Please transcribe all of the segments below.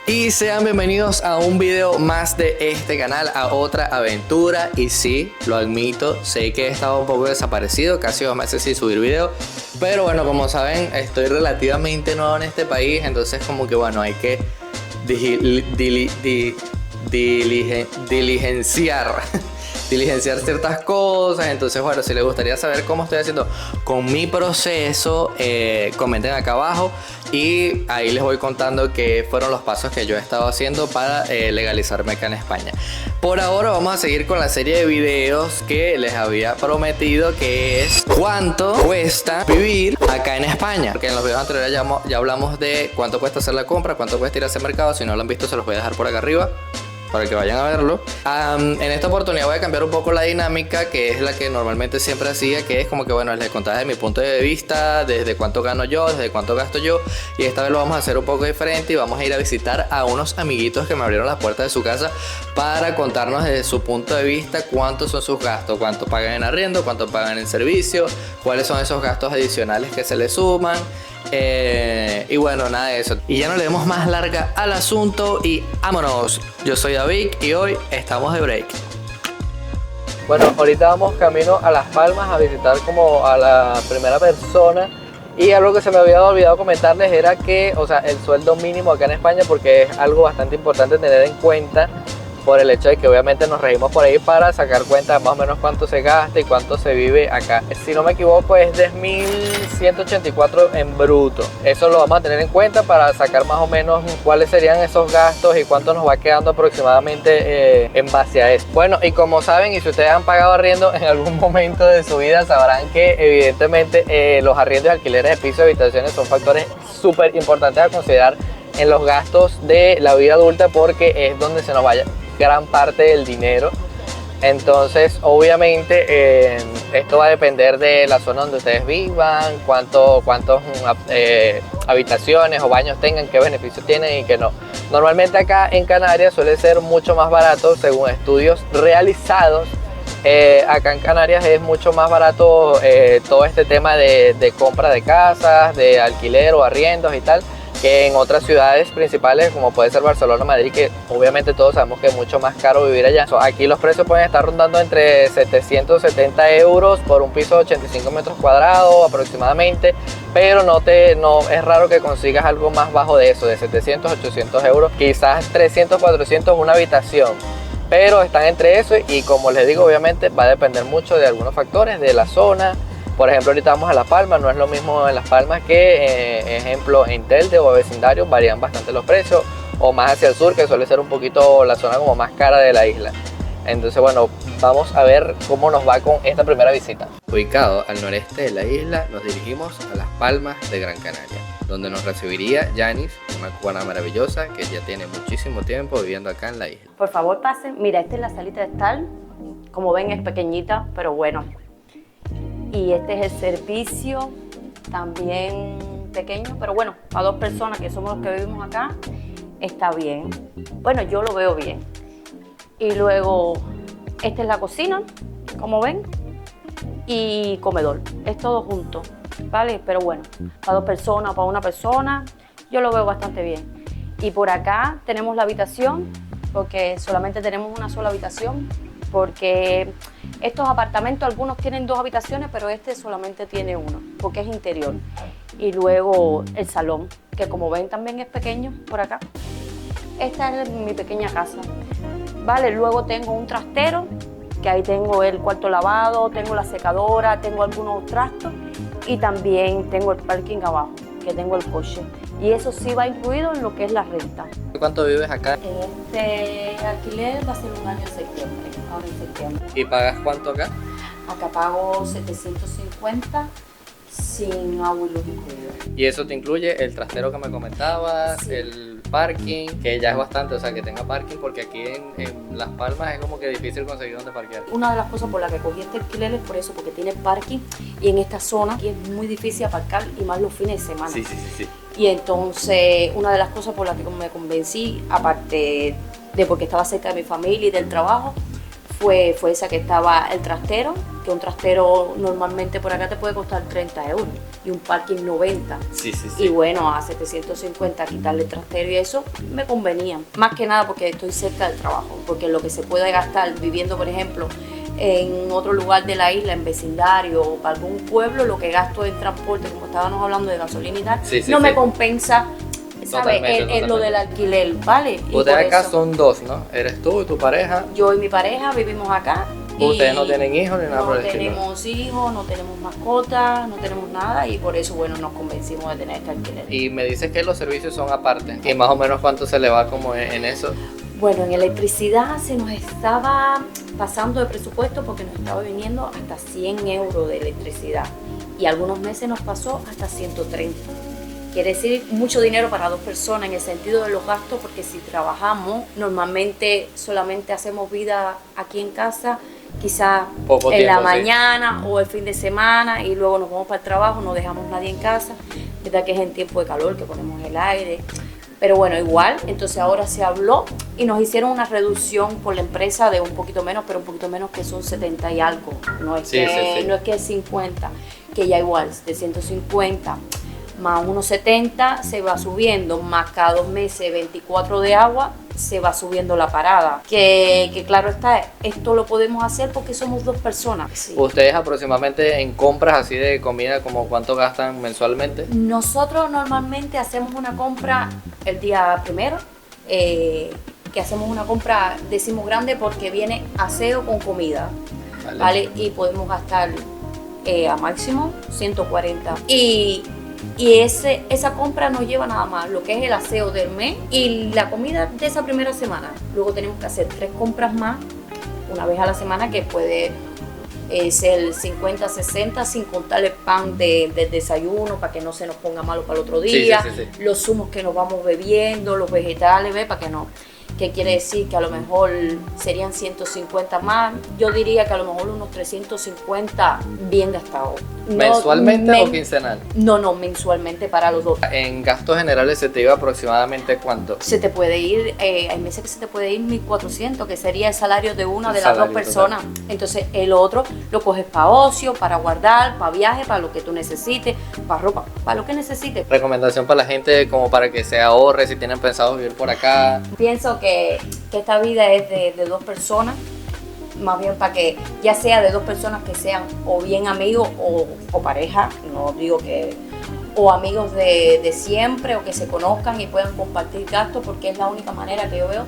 Y sean bienvenidos a un video más de este canal, a otra aventura. Y sí, lo admito, sé que he estado un poco desaparecido, casi 2 meses sin subir video. Pero bueno, como saben, estoy relativamente nuevo en este país, entonces como que bueno, hay que diligenciar ciertas cosas. Entonces bueno, si les gustaría saber cómo estoy haciendo con mi proceso, comenten acá abajo y ahí les voy contando qué fueron los pasos que yo he estado haciendo para legalizarme acá en España. Por ahora vamos a seguir con la serie de videos que les había prometido, que es cuánto cuesta vivir acá en España, porque en los videos anteriores ya hablamos de cuánto cuesta hacer la compra, cuánto cuesta ir a hacer mercado. Si no lo han visto, se los voy a dejar por acá arriba para que vayan a verlo. En esta oportunidad voy a cambiar un poco la dinámica, que es la que normalmente siempre hacía, que es como que bueno, les contaba desde mi punto de vista, desde cuánto gano yo, desde cuánto gasto yo. Y esta vez lo vamos a hacer un poco diferente y vamos a ir a visitar a unos amiguitos que me abrieron las puertas de su casa para contarnos desde su punto de vista cuántos son sus gastos, cuánto pagan en arriendo, cuánto pagan en servicio, cuáles son esos gastos adicionales que se les suman. Y bueno, nada de eso. Y ya no le demos más larga al asunto y vámonos. Yo soy David y hoy estamos de break. Bueno, ahorita vamos camino a Las Palmas a visitar como a la primera persona. Y algo que se me había olvidado comentarles era que, o sea, el sueldo mínimo acá en España, porque es algo bastante importante tener en cuenta, por el hecho de que obviamente nos regimos por ahí para sacar cuenta de más o menos cuánto se gasta y cuánto se vive acá. Si no me equivoco es de 1.184 en bruto. Eso lo vamos a tener en cuenta para sacar más o menos cuáles serían esos gastos y cuánto nos va quedando aproximadamente en base a eso. Bueno, y como saben, y si ustedes han pagado arriendo en algún momento de su vida, sabrán que evidentemente los arriendos y alquileres de pisos y habitaciones son factores súper importantes a considerar en los gastos de la vida adulta, porque es donde se nos vaya gran parte del dinero. Entonces obviamente esto va a depender de la zona donde ustedes vivan, cuántas habitaciones o baños tengan, qué beneficios tienen y qué no. Normalmente acá en Canarias suele ser mucho más barato, según estudios realizados. Acá en Canarias es mucho más barato todo este tema de compra de casas, de alquiler o arriendos y tal, que en otras ciudades principales como puede ser Barcelona, Madrid, que obviamente todos sabemos que es mucho más caro vivir allá. Aquí los precios pueden estar rondando entre 770 euros por un piso de 85 metros cuadrados aproximadamente, pero no es raro que consigas algo más bajo de eso, de 700, 800 euros, quizás 300, 400 una habitación. Pero están entre eso y, como les digo, obviamente va a depender mucho de algunos factores, de la zona. Por ejemplo, ahorita vamos a Las Palmas, no es lo mismo en Las Palmas que, ejemplo, en Telde o vecindarios, varían bastante los precios, o más hacia el sur, que suele ser un poquito la zona como más cara de la isla. Entonces, bueno, vamos a ver cómo nos va con esta primera visita. Ubicado al noreste de la isla, nos dirigimos a Las Palmas de Gran Canaria, donde nos recibiría Yanis, una cubana maravillosa que ya tiene muchísimo tiempo viviendo acá en la isla. Por favor, pasen. Mira, esta es la salita de estar. Como ven, es pequeñita, pero bueno. Y este es el servicio, también pequeño, pero bueno, para 2 personas que somos los que vivimos acá, está bien. Bueno, yo lo veo bien. Y luego, esta es la cocina, como ven, y comedor. Es todo junto, ¿vale? Pero bueno, para 2 personas, para una persona, yo lo veo bastante bien. Y por acá tenemos la habitación, porque solamente tenemos una sola habitación, porque estos apartamentos, algunos tienen 2 habitaciones, pero este solamente tiene 1, porque es interior. Y luego el salón, que como ven también es pequeño por acá. Esta es mi pequeña casa. Vale, luego tengo un trastero, que ahí tengo el cuarto lavado, tengo la secadora, tengo algunos trastos y también tengo el parking abajo, que tengo el coche. Y eso sí va incluido en lo que es la renta. ¿Cuánto vives acá? Este alquiler va a ser un año en septiembre, ahora en septiembre. ¿Y pagas cuánto acá? Acá pago 750 sin agua y luz incluido. ¿Y eso te incluye el trastero que me comentabas, sí, el parking, que ya es bastante, o sea, que tenga parking, porque aquí en Las Palmas es como que difícil conseguir donde parquear? Una de las cosas por las que cogí este alquiler es por eso, porque tiene parking y en esta zona aquí es muy difícil aparcar y más los fines de semana. Sí. Y entonces una de las cosas por las que me convencí, aparte de porque estaba cerca de mi familia y del trabajo, fue esa que estaba el trastero, que un trastero normalmente por acá te puede costar 30 euros y un parking 90. Sí. Y bueno, a 750 quitarle el trastero y eso me convenía. Más que nada porque estoy cerca del trabajo, porque lo que se puede gastar viviendo, por ejemplo, en otro lugar de la isla, en vecindario o para algún pueblo, lo que gasto en transporte, como estábamos hablando de gasolina y tal, no me compensa, ¿sabes? Lo del alquiler, ¿vale? Ustedes acá son dos, ¿no? Eres tú y tu pareja. Yo y mi pareja vivimos acá. Ustedes no tienen hijos ni nada por el estilo. No tenemos hijos, no tenemos mascotas, no tenemos nada y por eso, bueno, nos convencimos de tener este alquiler. Y me dices que los servicios son aparte. ¿Y más o menos cuánto se le va como en eso? Bueno, en electricidad se nos estaba pasando de presupuesto porque nos estaba viniendo hasta 100 euros de electricidad y algunos meses nos pasó hasta 130. Quiere decir mucho dinero para dos personas en el sentido de los gastos, porque si trabajamos, normalmente solamente hacemos vida aquí en casa, quizás en la mañana o el fin de semana y luego nos vamos para el trabajo, no dejamos nadie en casa, verdad que es en tiempo de calor que ponemos el aire. Pero bueno, igual, entonces ahora se habló y nos hicieron una reducción por la empresa de un poquito menos, pero un poquito menos que son 70 y algo. No es que es 50, que ya igual, de 150 más unos 70 se va subiendo, más cada 2 meses 24 de agua, se va subiendo la parada. Que claro está, esto lo podemos hacer porque somos 2 personas. Sí. ¿Ustedes aproximadamente en compras así de comida, como cuánto gastan mensualmente? Nosotros normalmente hacemos una compra el día primero, que hacemos una compra, decimos grande, porque viene aseo con comida, ¿vale? Y podemos gastar a máximo 140. Y esa compra nos lleva nada más lo que es el aseo del mes y la comida de esa primera semana. Luego tenemos que hacer 3 compras más una vez a la semana, que puede ser 50, 60, sin contar el pan del desayuno para que no se nos ponga malo para el otro día, los zumos que nos vamos bebiendo, los vegetales, ¿ves? Para que no. ¿Qué quiere decir? Que a lo mejor serían 150 más. Yo diría que a lo mejor unos 350 bien gastados. ¿Mensualmente o quincenal? No, mensualmente para los dos. En gastos generales se te iba aproximadamente ¿cuánto? Se te puede ir, hay meses que se te puede ir 1.400, que sería el salario de una de las 2 personas. Total. Entonces el otro lo coges para ocio, para guardar, para viaje, para lo que tú necesites, para ropa, para lo que necesites. Recomendación para la gente como para que se ahorre si tienen pensado vivir por acá. Pienso que esta vida es de 2 personas, más bien para que ya sea de 2 personas que sean o bien amigos o pareja, no digo que, o amigos de siempre, o que se conozcan y puedan compartir gastos, porque es la única manera que yo veo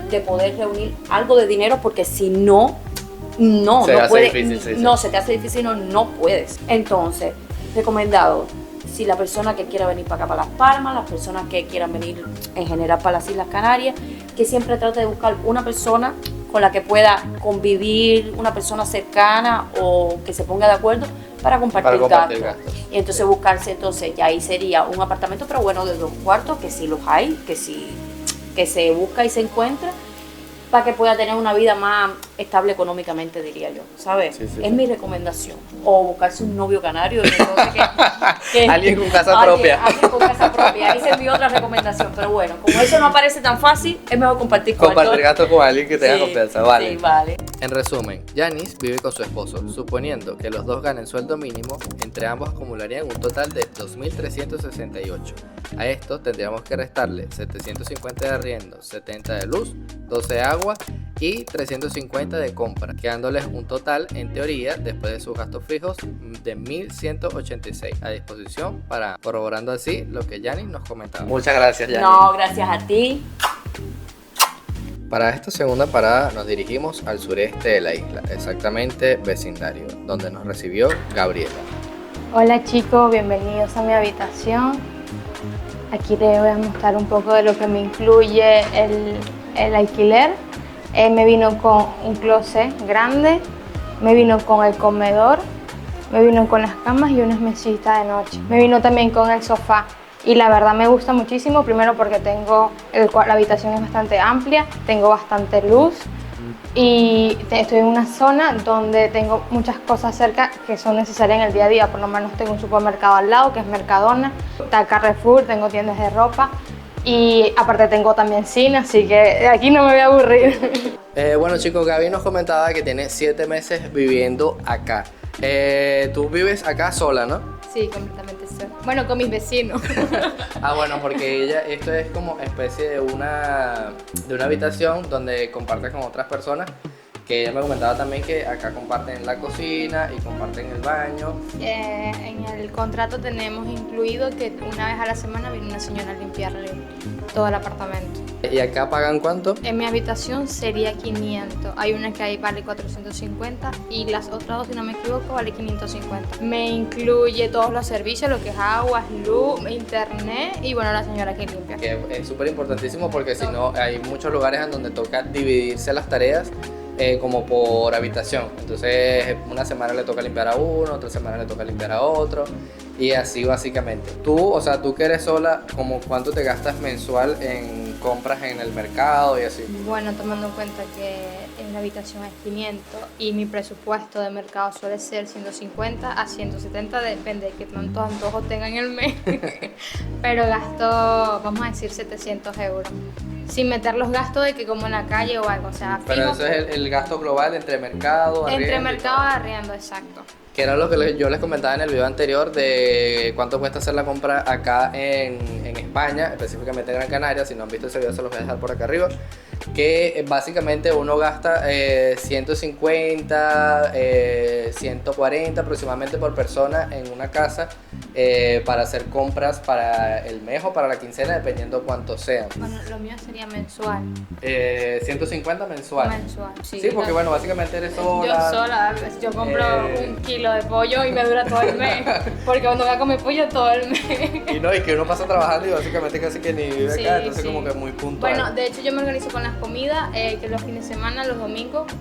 de poder reunir algo de dinero, porque si no puedes, se te hace difícil, no puedes. Entonces, recomendado, si la persona que quiera venir para acá, para Las Palmas, las personas que quieran venir en general para las Islas Canarias, que siempre trate de buscar una persona con la que pueda convivir, una persona cercana o que se ponga de acuerdo para compartir gastos. Y entonces buscarse, ya ahí sería un apartamento, pero bueno, de 2 cuartos, que sí los hay, que se busca y se encuentra, para que pueda tener una vida más estable económicamente, diría yo, ¿sabes? Es mi recomendación. O buscarse un novio canario. Alguien con casa propia. Alguien con casa propia. Esa es mi otra recomendación. Pero bueno, como eso no aparece tan fácil, es mejor compartir gastos con alguien que tenga confianza. Vale. Sí, vale. En resumen, Yanis vive con su esposo. Suponiendo que los dos ganen sueldo mínimo, entre ambos acumularían un total de 2.368. A esto tendríamos que restarle 750 de arriendo, 70 de luz, 12 de agua y 350 de compra, quedándoles un total, en teoría, después de sus gastos fijos, de 1.186 a disposición, para corroborando así lo que Yanis nos comentaba. Muchas gracias, Yanis. No, gracias a ti. Para esta segunda parada nos dirigimos al sureste de la isla, exactamente vecindario, donde nos recibió Gabriela. Hola chicos, bienvenidos a mi habitación. Aquí te voy a mostrar un poco de lo que me incluye el alquiler. Me vino con un closet grande, me vino con el comedor, me vino con las camas y unas mesitas de noche. Me vino también con el sofá y la verdad me gusta muchísimo, primero porque la habitación es bastante amplia, tengo bastante luz y estoy en una zona donde tengo muchas cosas cerca que son necesarias en el día a día. Por lo menos tengo un supermercado al lado que es Mercadona, está Carrefour, tengo tiendas de ropa Y aparte tengo también cine, así que aquí no me voy a aburrir. Bueno chicos, Gaby nos comentaba que tiene 7 meses viviendo acá. Tú vives acá sola, ¿no? Sí, completamente sola. Bueno, con mis vecinos. Bueno, porque ella, esto es como especie de una habitación donde comparte con otras personas. Que ella me comentaba también que acá comparten la cocina y comparten el baño. En el contrato tenemos incluido que una vez a la semana viene una señora a limpiarle todo el apartamento. ¿Y acá pagan cuánto? En mi habitación sería 500. Hay una que ahí vale 450 y las otras dos, si no me equivoco, vale 550. Me incluye todos los servicios, lo que es agua, luz, internet y bueno, la señora que limpia. Que es súper importantísimo porque si no hay muchos lugares en donde toca dividirse las tareas. Como por habitación, entonces una semana le toca limpiar a uno, otra semana le toca limpiar a otro y así básicamente. Tú que eres sola, ¿como cuánto te gastas mensual en compras en el mercado y así? Bueno, tomando en cuenta que en la habitación es 500 y mi presupuesto de mercado suele ser 150 a 170, depende de qué tantos antojos tenga en el mes, pero gasto, vamos a decir, 700 euros. Sin meter los gastos de que como en la calle o algo, o sea, Pero fijo, eso es el gasto global entre mercado, entre arriendo y mercado todo. y arriendo, exacto. Que era lo que yo les comentaba en el video anterior de cuánto cuesta hacer la compra acá en España, específicamente en Gran Canaria. Si no han visto ese video se los voy a dejar por acá arriba. Que básicamente uno gasta 150, 140 aproximadamente por persona en una casa para hacer compras para el mes o para la quincena, dependiendo cuánto sean. Bueno, lo mío sería mensual. 150 mensual. Mensual, sí. Sí, porque bueno, básicamente eres sola. Yo sola, yo compro 1 kilo de pollo y me dura todo el mes, porque cuando voy a comer pollo todo el mes. Y que uno pasa trabajando y básicamente casi que ni vive Sí, acá, entonces sí. como que muy puntual. Bueno, de hecho yo me organizo con las comidas, que los fines de semana, los domingos,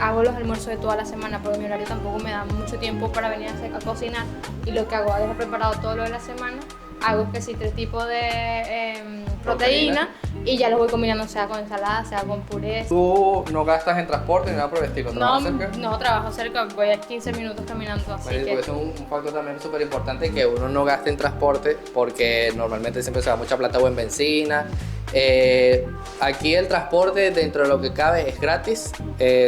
hago los almuerzos de toda la semana, porque mi horario tampoco me da mucho tiempo para venir a cocinar, y lo que hago es dejar preparado todo lo de la semana, hago que sí 3 tipos de proteína y ya los voy combinando, sea con ensalada, sea con puré. Tú no gastas en transporte ni nada por el estilo, No, ¿trabajas cerca? no trabajo cerca, voy a 15 minutos caminando, así Bueno, que... eso es un factor también súper importante, que uno no gaste en transporte porque normalmente siempre se da mucha plata o en benzina. Aquí el transporte dentro de lo que cabe es gratis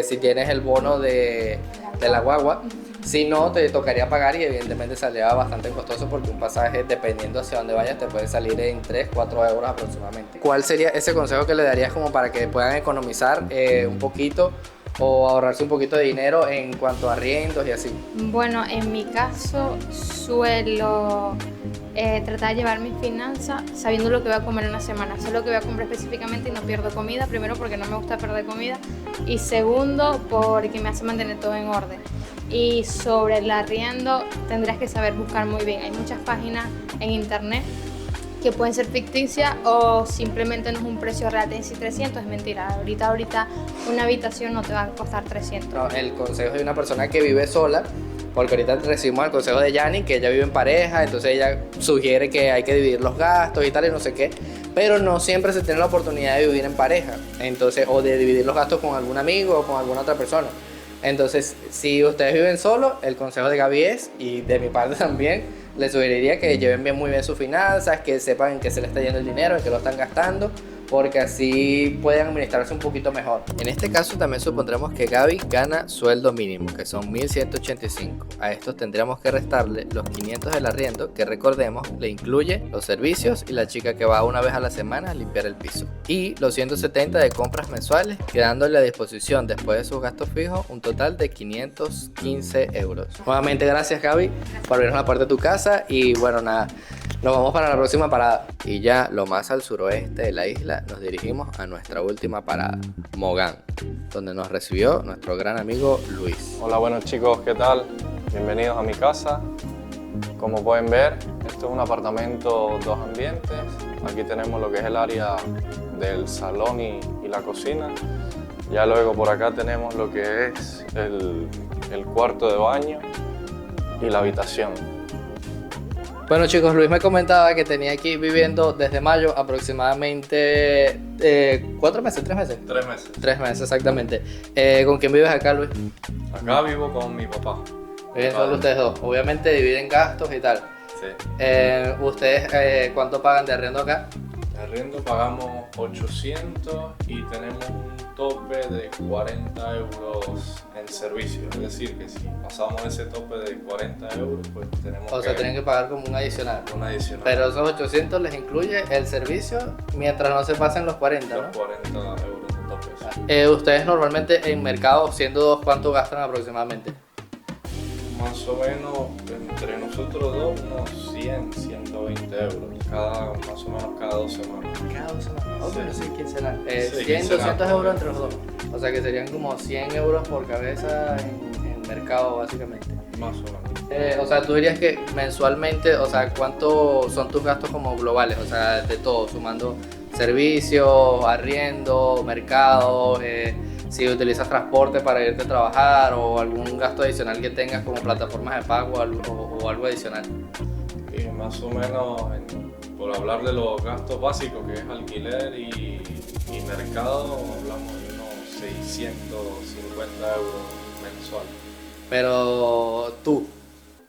si tienes el bono de la guagua. Si no, te tocaría pagar y evidentemente saldría bastante costoso porque un pasaje, dependiendo hacia dónde vayas, te puede salir en 3-4 euros aproximadamente. ¿Cuál sería ese consejo que le darías como para que puedan economizar un poquito o ahorrarse un poquito de dinero en cuanto a arriendos y así? Bueno, en mi caso suelo tratar de llevar mis finanzas sabiendo lo que voy a comer en una semana. Sé lo que voy a comer específicamente y no pierdo comida. Primero porque no me gusta perder comida y segundo porque me hace mantener todo en orden. Y sobre el arriendo tendrás que saber buscar muy bien. Hay muchas páginas en internet que pueden ser ficticias o simplemente no es un precio real. Te dicen 300, es mentira. Ahorita una habitación no te va a costar 300. No, el consejo de una persona que vive sola, porque ahorita recibimos el consejo de Yani, que ella vive en pareja, entonces ella sugiere que hay que dividir los gastos y tal y no sé qué, pero no siempre se tiene la oportunidad de vivir en pareja, entonces, o de dividir los gastos con algún amigo o con alguna otra persona. Entonces, si ustedes viven solos, el consejo de Gaby es, y de mi parte también, les sugeriría que lleven muy bien sus finanzas, que sepan en qué se les está yendo el dinero, en qué lo están gastando, porque así pueden administrarse un poquito mejor. En este caso también supondremos que Gaby gana sueldo mínimo, que son 1.185. A estos tendríamos que restarle los 500 del arriendo, que recordemos le incluye los servicios y la chica que va una vez a la semana a limpiar el piso, y los 170 de compras mensuales, quedándole a disposición después de sus gastos fijos un total de 515 euros. Nuevamente gracias Gaby por abrirnos la puerta de tu casa y bueno, nada, nos vamos para la próxima parada. Y ya lo más al suroeste de la isla nos dirigimos a nuestra última parada, Mogán, donde nos recibió nuestro gran amigo Luis. Hola, buenos chicos, ¿qué tal? Bienvenidos a mi casa. Como pueden ver, esto es un apartamento 2 ambientes. Aquí tenemos lo que es el área del salón y la cocina. Ya luego por acá tenemos lo que es el cuarto de baño y la habitación. Bueno chicos, Luis me comentaba que tenía aquí viviendo desde mayo aproximadamente 4 meses, 3 meses. 3 meses. 3 meses exactamente. ¿Con quién vives acá, Luis? Acá vivo con mi papá. Viven solo ustedes dos. Obviamente dividen gastos y tal. Sí. ¿Ustedes cuánto pagan de arriendo acá? Arriendo pagamos 800 y tenemos un tope de 40 euros en servicio. Es decir, que si pasamos ese tope de 40 euros, pues tenemos O sea, tienen que pagar como un adicional. un adicional. Pero esos 800 les incluye el servicio mientras no se pasen los 40, ¿no? Los 40 euros de tope. Ustedes normalmente en mercado, siendo dos, ¿cuánto gastan aproximadamente? Más o menos entre nosotros dos unos 100, 120 euros. Más o menos cada 2 semanas. Cada 2 semanas. Oh, pero sí, quincenal. Sí, 100, quincenal. 200 euros entre los dos. O sea que serían como 100 euros por cabeza en mercado, básicamente. Más o menos. O sea, tú dirías que mensualmente, o sea, ¿cuánto son tus gastos como globales? O sea, de todo, sumando servicios, arriendo, mercado, si utilizas transporte para irte a trabajar o algún gasto adicional que tengas como plataformas de pago o algo adicional. Y más o menos, por hablar de los gastos básicos, que es alquiler y mercado, hablamos de unos 650 euros mensuales. Pero tú,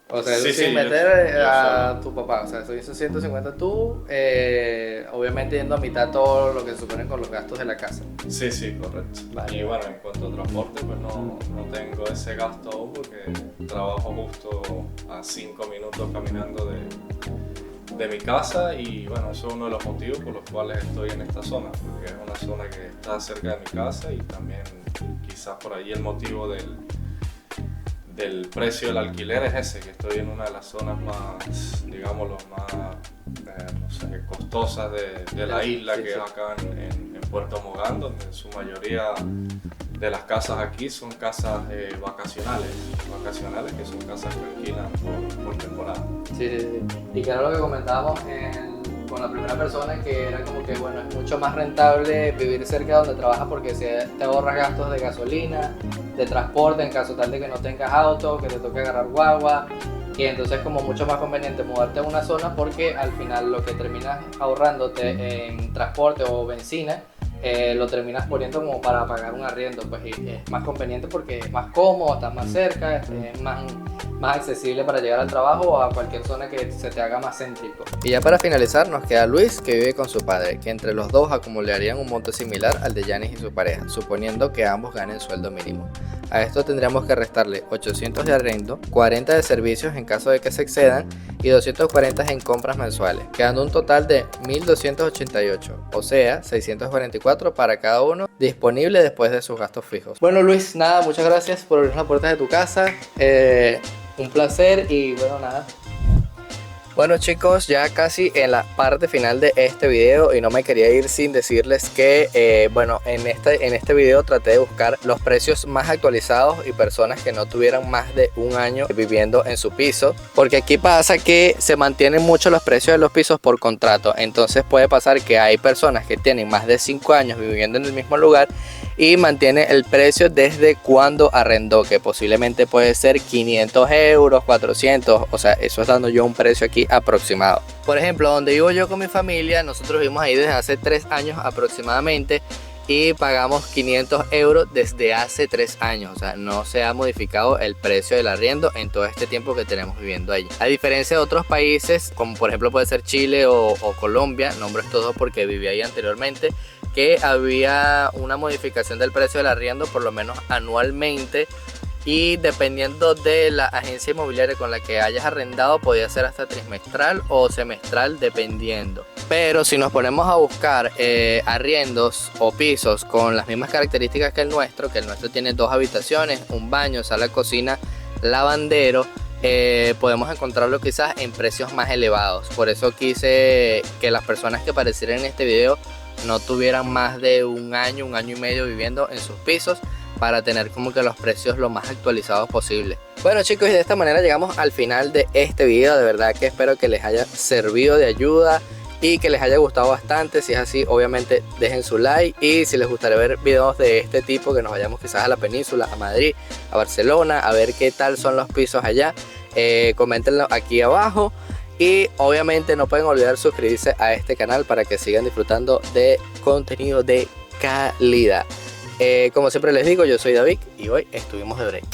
o sea, Sí, eso sin sí, meter yo a solo. tu papá, o sea, son esos 150 tú, obviamente yendo a mitad todo lo que se suponen con los gastos de la casa. Sí, sí, correcto. Vale. Y bueno, en cuanto a transporte, pues no tengo ese gasto aún porque trabajo justo a 5 minutos caminando de mi casa y bueno, eso es uno de los motivos por los cuales estoy en esta zona, porque es una zona que está cerca de mi casa y también quizás por ahí el motivo del precio del alquiler es ese, que estoy en una de las zonas más, digámoslo, más no sé, costosas de la isla, Sí, que sí. es acá en Puerto Mogán, donde en su mayoría de las casas aquí son casas vacacionales, que son casas que alquilan por temporada. Sí, sí, sí. Y que era lo que comentábamos con la primera persona, que era como que, bueno, es mucho más rentable vivir cerca de donde trabajas porque te ahorras gastos de gasolina, de transporte en caso tal de que no tengas auto, que te toque agarrar guagua. Y entonces es como mucho más conveniente mudarte a una zona porque al final lo que terminas ahorrándote en transporte o benzina, lo terminas poniendo como para pagar un arriendo, pues y es más conveniente porque es más cómodo, estás más cerca, es más accesible para llegar al trabajo o a cualquier zona que se te haga más céntrico. Y ya para finalizar nos queda Luis, que vive con su padre, que entre los dos acumularían un monto similar al de Yanis y su pareja, suponiendo que ambos ganen sueldo mínimo. A esto tendríamos que restarle 800 de arriendo, 40 de servicios en caso de que se excedan y 240 en compras mensuales, quedando un total de 1288, o sea, 644 para cada uno, disponible después de sus gastos fijos. Bueno Luis, nada, muchas gracias por abrir las puertas de tu casa, un placer y bueno, nada. Bueno chicos, ya casi en la parte final de este video y no me quería ir sin decirles que bueno, en este video traté de buscar los precios más actualizados y personas que no tuvieran más de un año viviendo en su piso, porque aquí pasa que se mantienen mucho los precios de los pisos por contrato, entonces puede pasar que hay personas que tienen más de 5 años viviendo en el mismo lugar y mantiene el precio desde cuando arrendó, que posiblemente puede ser 500 euros, 400, o sea, eso es dando yo un precio aquí aproximado. Por ejemplo, donde vivo yo con mi familia, nosotros vivimos ahí desde hace 3 años aproximadamente y pagamos 500 euros desde hace 3 años, o sea, no se ha modificado el precio del arriendo en todo este tiempo que tenemos viviendo allí. A diferencia de otros países, como por ejemplo puede ser Chile o Colombia, nombro estos dos porque viví ahí anteriormente, que había una modificación del precio del arriendo por lo menos anualmente y dependiendo de la agencia inmobiliaria con la que hayas arrendado podía ser hasta trimestral o semestral dependiendo. Pero si nos ponemos a buscar arriendos o pisos con las mismas características que el nuestro tiene 2 habitaciones, un baño, sala, cocina, lavandero, podemos encontrarlo quizás en precios más elevados. Por eso quise que las personas que aparecieran en este video no tuvieran más de un año y medio viviendo en sus pisos para tener como que los precios lo más actualizados posible. Bueno chicos, y de esta manera llegamos al final de este video. De verdad que espero que les haya servido de ayuda y que les haya gustado bastante. Si es así, obviamente dejen su like, y si les gustaría ver videos de este tipo, que nos vayamos quizás a la península, a Madrid, a Barcelona, a ver qué tal son los pisos allá, coméntenlo aquí abajo. Y obviamente no pueden olvidar suscribirse a este canal para que sigan disfrutando de contenido de calidad. Como siempre les digo, yo soy David y hoy estuvimos de break.